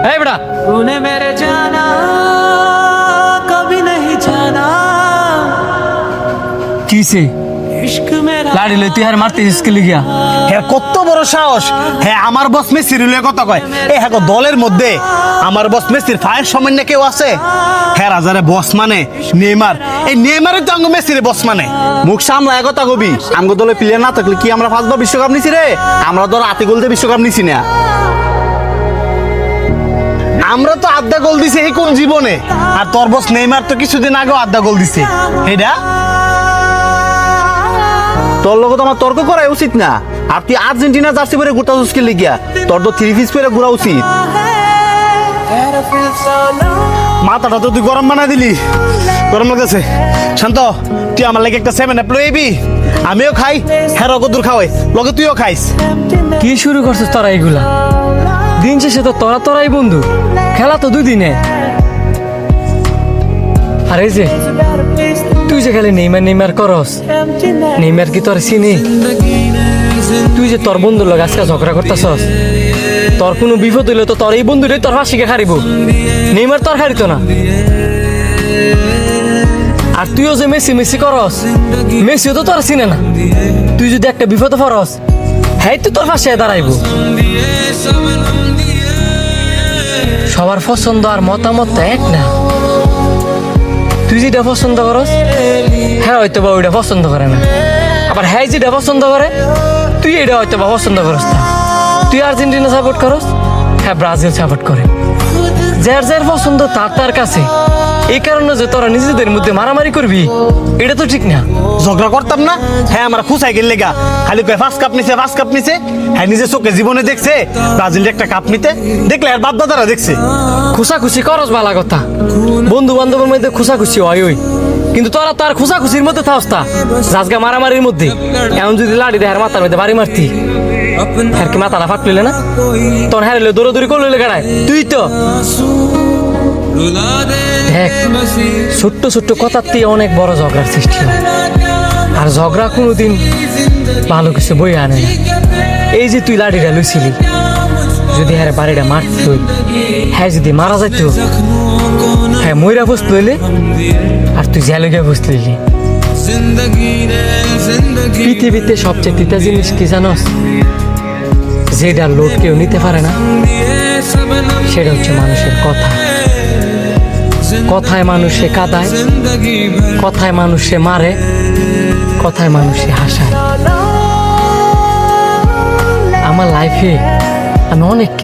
এই বেটা तूने मेरे जाना कभी नहीं जाना কিসে इश्क मेरा লাড়ি লই তুই আর মারতে স্কুলে গিয়া হ্যাঁ কত বড় সাহস। হ্যাঁ আমার বস মেসির কথা কয়। এই হ্যাঁ দলের মধ্যে আমার বস মেসির ফায়ার সামান্য কেউ আছে? হ্যাঁ রাজারে বস মানে নেইমার, এই নেইমারের তো আঙ্গ মেসির বস মানে। মুখ সামলা কথা কবি, আঙ্গ দলে প্লেয়ার না থাকলে কি আমরা 5বার বিশ্বকাপ নিছি রে? আমরা তো আতি গোল দিয়ে বিশ্বকাপ নিছি না। আমরা তো আধা গোল দিছি এই কোন জীবনে, আর তোর বস নেইমার তো কিছুদিন আগেও আধা গোল দিছে। এটা তোর লগত আমার তর্ক করা উচিত না। আর তুই আর্জেন্টিনা জার্সি পরে ঘুরতে উচিত লিখিয়া, তোর তো 3 পিস পরে ঘোরা উচিত। तेरा feel so low মাথাটা তো তুই গরম বানা দিলি, গরম লাগতেছে। শান্ত, তুই আমার লাগে একটা 7 লই আইবি, আমিও খাই, হ্যাঁ কদুর খাওয়াই, লগে তুইও খাইস। কি শুরু করছিস তোরা এইগুলা? দিন শেষে তো তোরাই বন্ধু, খেলা তো 2 দিনে। আর এই যে তুই যে খালি নেইমার করস, নেইমার কি তোর চিনি? তুই যে তোর বন্ধুর লগে আজকে ঝগড়া করতেছস, তোর কোনো বিপদ হইলে তো তোর এই বন্ধুটাই তোর হাসিকে হারিব, নেইমার তোর হারিত না। আর তুইও যে মেসি করস, মেসিও তো তোর চিনে না। তুই যদি একটা বিপদে পড়স, হ্যাঁ তো তোর পাশে দাঁড়াইব। সবার পছন্দ আর মতামত তো এক না। তুই যেটা পছন্দ করস, হ্যাঁ হয়তো বা ওইটা পছন্দ করে না। আবার হ্যাঁ যেটা পছন্দ করে, তুই এটা হয়তো বা পছন্দ করস না। তুই আর্জেন্টিনা সাপোর্ট করস, হ্যাঁ ব্রাজিল সাপোর্ট করে। যার পছন্দ তার কাছে। এই কারণে যে তোরা নিজেদের মধ্যে মারামারি করবি, এটা তো ঠিক না। ঝগড়া করতাম না, হ্যাঁ আমরা খুশাই গেলে গা খালি কয় 5 কাপ নিছে। হ্যাঁ নিজে চোখে জীবনে দেখছে ব্রাজিল একটা কাপ নিতে, দেখলে আর বাপ দাদারা দেখছে। খুশাখুশি করস বালা কথা, বন্ধু বান্ধবের মধ্যে খুশাখুশি হয় ওই, কিন্তু তোরা তো আর খুশাখুশির মধ্যে থাকস তা জাজগা মারামারির মধ্যে। এমন যদি লাড়ি দেয় মাথার মধ্যে বাড়ি মারতি, আর কি মাথাটা ফাটলে না? তোর হারিলে দৌড়াদৌড়ি করলে গাড়ায় তুই তো দেখ, ছোট্ট কথার দিয়ে অনেক বড় ঝগড়ার সৃষ্টি হয়। আর ঝগড়া কোনোদিন ভালো কিছু বই আনে না। এই যে তুই লাড়িটা লইছিলি, যদি হ্যাঁ বাড়িটা মারত, হ্যাঁ যদি মারা যাইত, হ্যাঁ ময়রা বসত লইলে, আর তুই জেলে গিয়ে বসত লইলি। পৃথিবীতে সবচেয়ে তিতা জিনিস কি জানস? যেটা লোড কেউ নিতে পারে না, সেটা হচ্ছে মানুষের কথা। কথায় মানুষে কাঁদায়, কথায় মানুষে মারে, কথায় মানুষে হাসায়। আমার লাইফে আমি অনেক